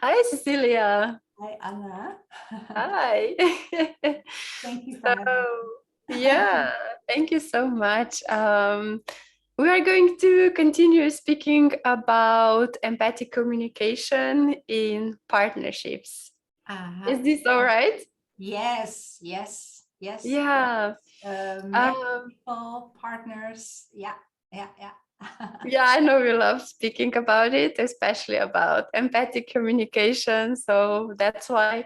Hi, Cecilia. Hi, Anna. Hi. Thank you for So, having yeah, me. thank you so much. We are going to continue speaking about empathic communication in partnerships. Uh-huh. Is this all right? Yes, yes, yes, yes. Yeah. Many Um, people, partners. Yeah, yeah, yeah. yeah, I know we love speaking about it, especially about empathic communication. So that's why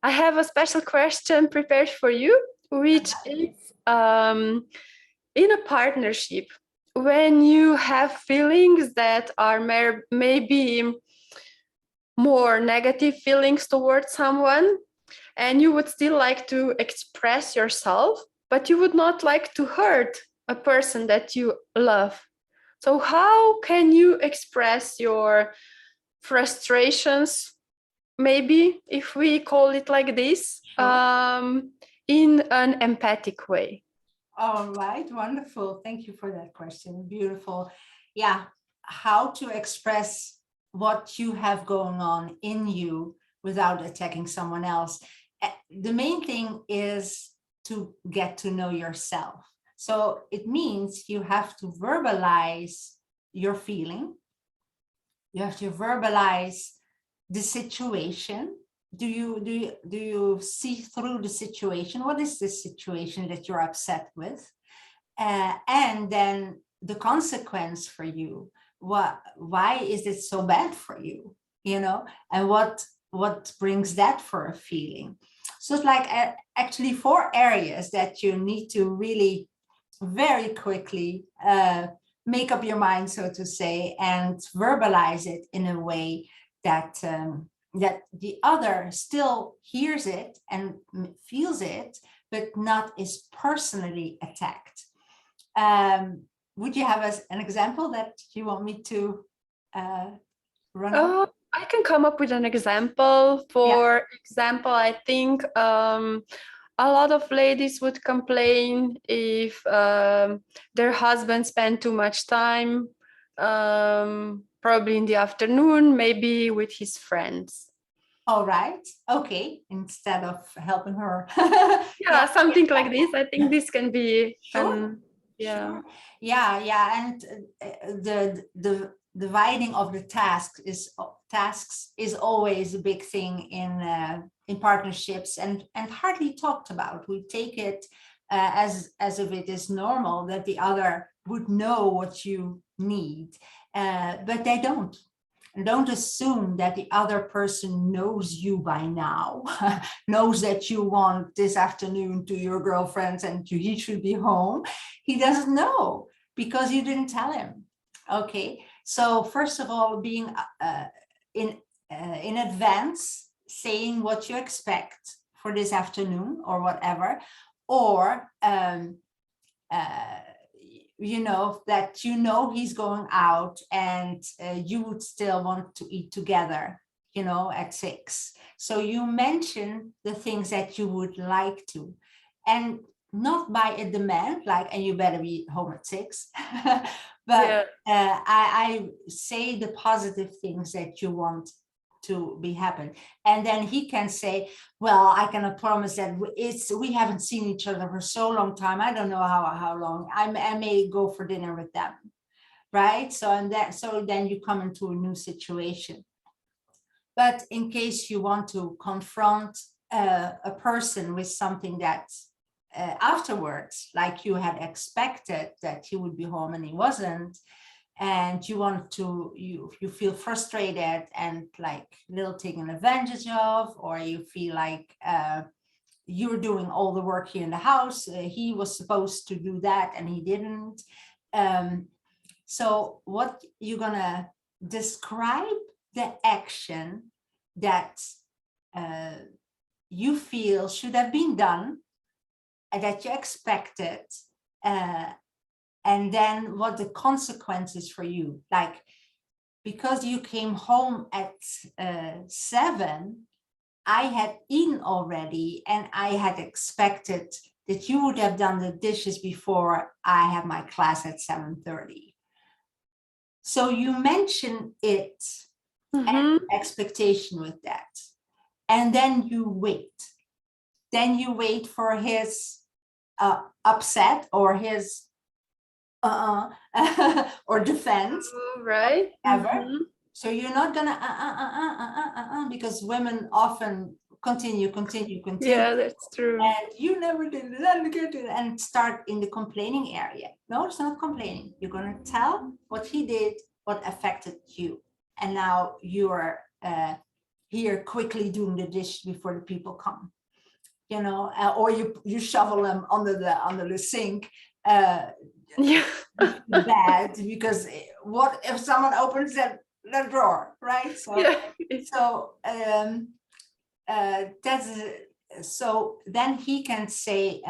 I have a special question prepared for you, which is in a partnership, when you have feelings that are maybe more negative feelings towards someone, and you would still like to express yourself, but you would not like to hurt a person that you love. So, how can you express your frustrations, maybe if we call it like this, Sure. in an empathic way? All right, wonderful. Thank you for that question. Beautiful. Yeah, how to express what you have going on in you without attacking someone else. The main thing is to get to know yourself. So it means you have to verbalize your feeling. You have to verbalize the situation. Do you see through the situation? What is the situation that you're upset with? And then the consequence for you. Why is it so bad for you? And what brings that for a feeling? So it's like actually 4 areas that you need to really very quickly make up your mind, so to say, and verbalize it in a way that that the other still hears it and feels it, but not is personally attacked. Um, would you have an example that you want me to uh, run up? I can come up with an example. Yeah. For example, I think a lot of ladies would complain if their husband spent too much time, probably in the afternoon, maybe with his friends. All right. Okay. Instead of helping her. Yeah, Yeah. something like this. I think this can be Sure. an, yeah. Sure. Yeah, yeah, and the dividing of the tasks is always a big thing in partnerships, and hardly talked about. We take it as if it is normal that the other would know what you need, but they don't. And don't assume that the other person knows you by now, knows that you want this afternoon to your girlfriends and he should be home. He doesn't know because you didn't tell him. Okay. So first of all, being in in advance, saying what you expect for this afternoon or whatever, or uh, that he's going out, and you would still want to eat together at 6. So you mention the things that you would like to, and not by a demand like, and you better be home at 6. But Yeah. I say the positive things that you want to be happen, and then he can say, well, I cannot promise that. We haven't seen each other for so long time. I don't know how long. I may go for dinner with them, right? So then you come into a new situation. But in case you want to confront a person with something that afterwards, like you had expected that he would be home and he wasn't, and you feel frustrated and like little taken advantage of, or you feel like you're doing all the work here in the house, he was supposed to do that and he didn't. So what you're gonna describe the action that uh, you feel should have been done, that you expected, uh, and then what the consequences for you, like, because you came home at 7, I had eaten already, and I had expected that you would have done the dishes before I have my class at 7:30. So you mention it and expectation with that. And then you wait. Then you wait for his upset or his or defense, Right. ever. So you're not gonna because women often continue. Yeah, that's true. And you never did it, and start in the complaining area. No, it's not complaining. You're gonna tell what he did, what affected you, and now you are here quickly doing the dish before the people come. You know, or you shovel them under the sink. Yeah. Bad, because what if someone opens the drawer, right? So Yeah. that's so then he can say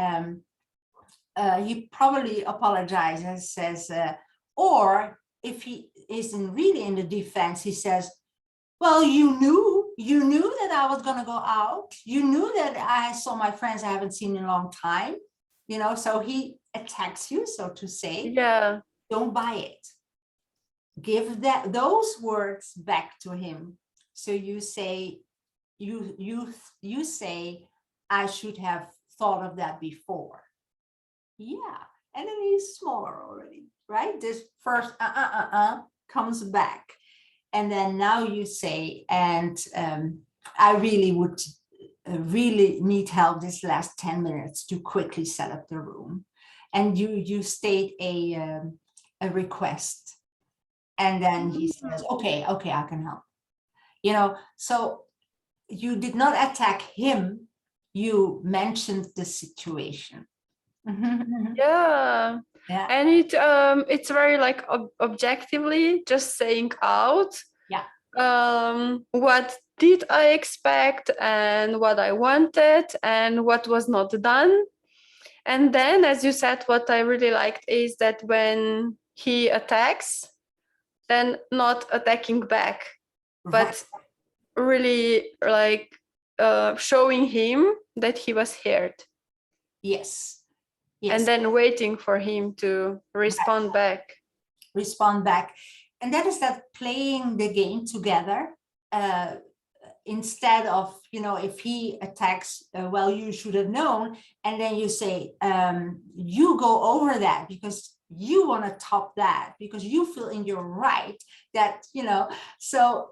he probably apologizes, says or if he isn't really in the defense, he says, well, you knew that I was going to go out, you knew that I saw my friends I haven't seen in a long time, you know. So he attacks you, so to say. Yeah. Don't buy it. Give those words back to him. So you say, you say, I should have thought of that before. Yeah, and then he's smaller already, right? This first comes back, and then now you say, and I really would really need help this last 10 minutes to quickly set up the room, and you state a request, and then he says, okay, I can help. You know, so you did not attack him, you mentioned the situation. Yeah. Yeah. And it's very like objectively just saying out. Yeah. What did I expect and what I wanted and what was not done. And then, as you said, what I really liked is that when he attacks, then not attacking back, but really like showing him that he was heard. Yes. And then waiting for him to respond back. Respond back. And that is that playing the game together, instead of, you know, if he attacks, well, you should have known, and then you say, you go over that because you want to top that, because you feel in your right that, you know. So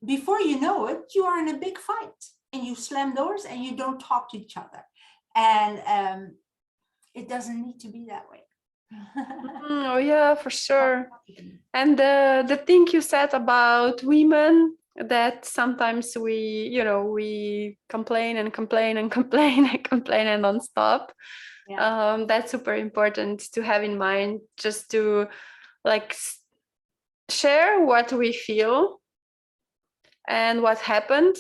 before you know it, you are in a big fight and you slam doors and you don't talk to each other. And it doesn't need to be that way. Oh yeah, for sure. And the thing you said about women, that sometimes we complain and complain and complain and complain and don't stop. Yeah. That's super important to have in mind, just to like share what we feel and what happened,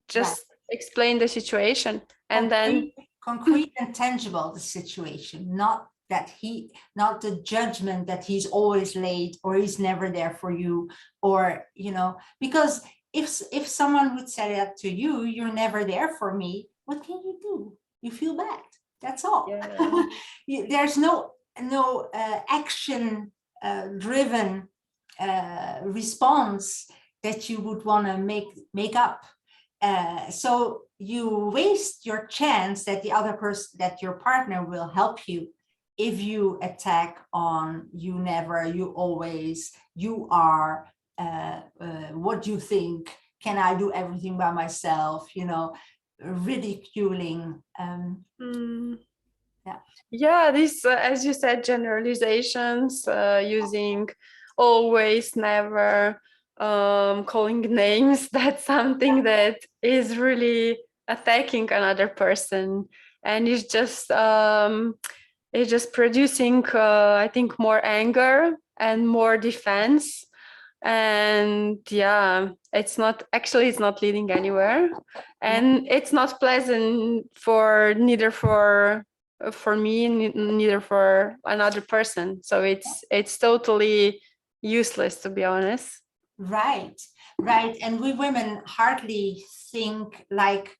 just explain the situation, and then concrete and tangible the situation, not the judgment that he's always late or he's never there for you, or, you know, because if someone would say that to you, you're never there for me, what can you do? You feel bad. That's all. Yeah. There's no action driven response that you would want to make up. So you waste your chance that the other person, that your partner will help you, if you attack on you never, you always, you are, what do you think, can I do everything by myself, you know, ridiculing. Yeah, this, as you said, generalizations, using always, never, calling names, that's something that is really attacking another person, and it's just producing, I think, more anger and more defense. And yeah, it's not leading anywhere, and it's not pleasant for neither for me, neither for another person. So it's totally useless, to be honest. Right. And we women hardly think like,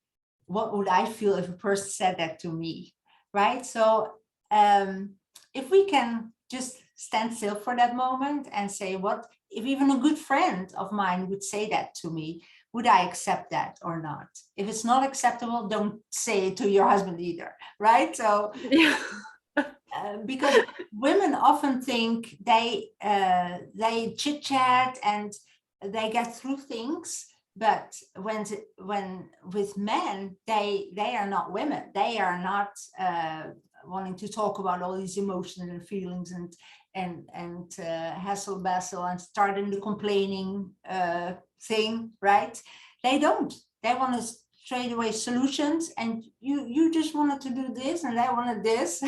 what would I feel if a person said that to me, right? So if we can just stand still for that moment and say, what if even a good friend of mine would say that to me, would I accept that or not? If it's not acceptable, don't say it to your husband either, right? So, Yeah. because women often think they chit chat and they get through things, but when with men, they are not women. They are not wanting to talk about all these emotions and feelings and hassle bustle and start in the complaining thing, right? They don't. They want to straight away solutions, and you just wanted to do this and I wanted this.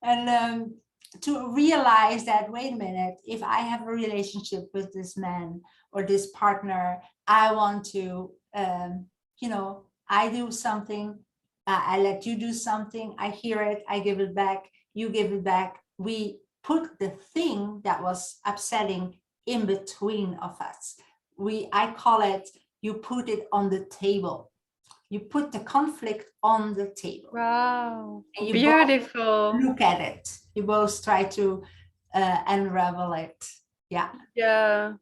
And to realize that, wait a minute, if I have a relationship with this man or this partner, I want to, I do something, I let you do something, I hear it, I give it back, you give it back. We put the thing that was upsetting in between of us. I call it, you put it on the table. You put the conflict on the table. Wow, And you beautiful. look at it. You both try to unravel it. Yeah. Yeah.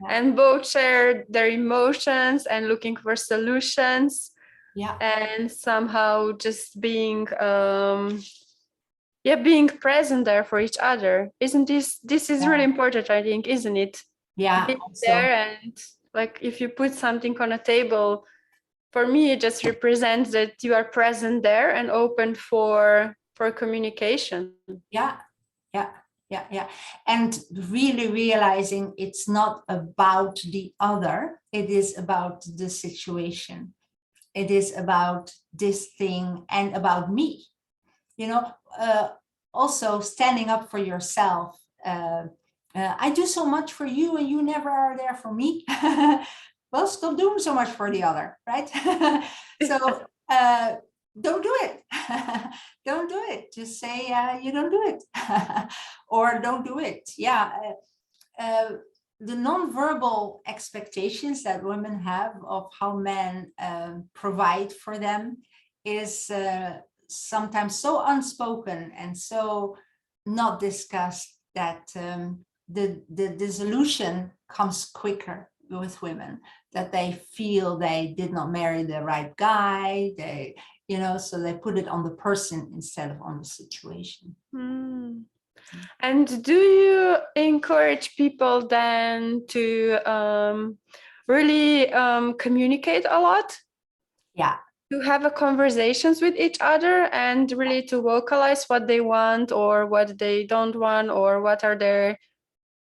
And both share their emotions and looking for solutions. Yeah. And somehow just being being present there for each other. Isn't this is really important, I think, isn't it? Yeah. Being Also. there, and like if you put something on a table, for me it just represents that you are present there and open for communication. Yeah. And really realizing it's not about the other, it is about the situation. It is about this thing and about me. Also standing up for yourself. I do so much for you and you never are there for me. Well, stop doing so much for the other, right? So don't do it. Don't do it. Just say you don't do it. Or don't do it. Yeah. The nonverbal expectations that women have of how men provide for them is sometimes so unspoken and so not discussed that the dissolution comes quicker with women, that they feel they did not marry the right guy, so they put it on the person instead of on the situation. And do you encourage people then to really communicate a lot? Yeah. To have a conversations with each other and really to vocalize what they want or what they don't want or what are their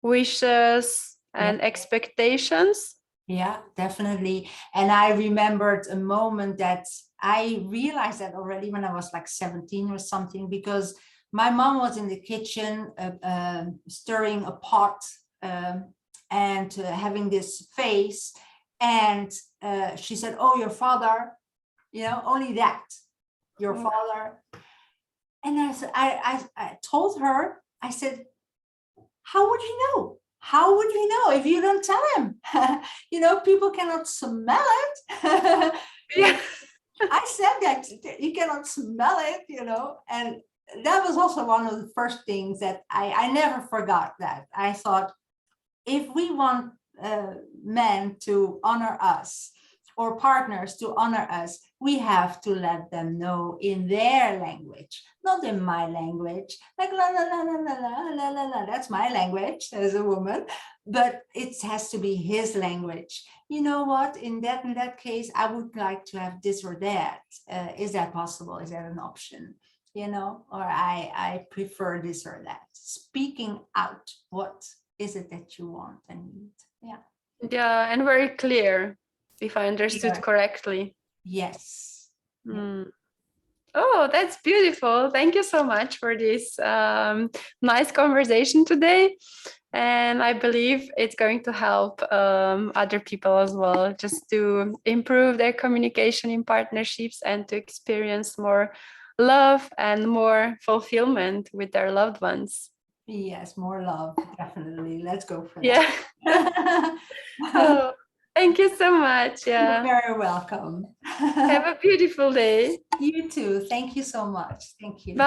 wishes and expectations? Yeah, definitely. And I remembered a moment that I realized that already when I was like 17 or something, because my mom was in the kitchen stirring a pot and having this face. And she said, "Oh, your father, only that, your father." And I said, I told her, I said, "How would he know? How would he know if you don't tell him?" People cannot smell it. Yeah. I said that you cannot smell it, and that was also one of the first things that I never forgot. That I thought, if we want men to honor us or partners to honor us, we have to let them know in their language, not in my language, like la la la la la la la la. That's my language as a woman, but it has to be his language. You know what? In that case, I would like to have this or that. Is that possible? Is that an option? Or I prefer this or that. Speaking out, what is it that you want and need? Yeah, and very clear, if I understood correctly. Yes. Oh, that's beautiful. Thank you so much for this nice conversation today. And I believe it's going to help other people as well, just to improve their communication in partnerships and to experience more love and more fulfillment with their loved ones. Yes, more love, definitely. Let's go for that. Yeah. Oh, thank you so much. Yeah. You're very welcome. Have a beautiful day. You too. Thank you so much. Thank you. Bye.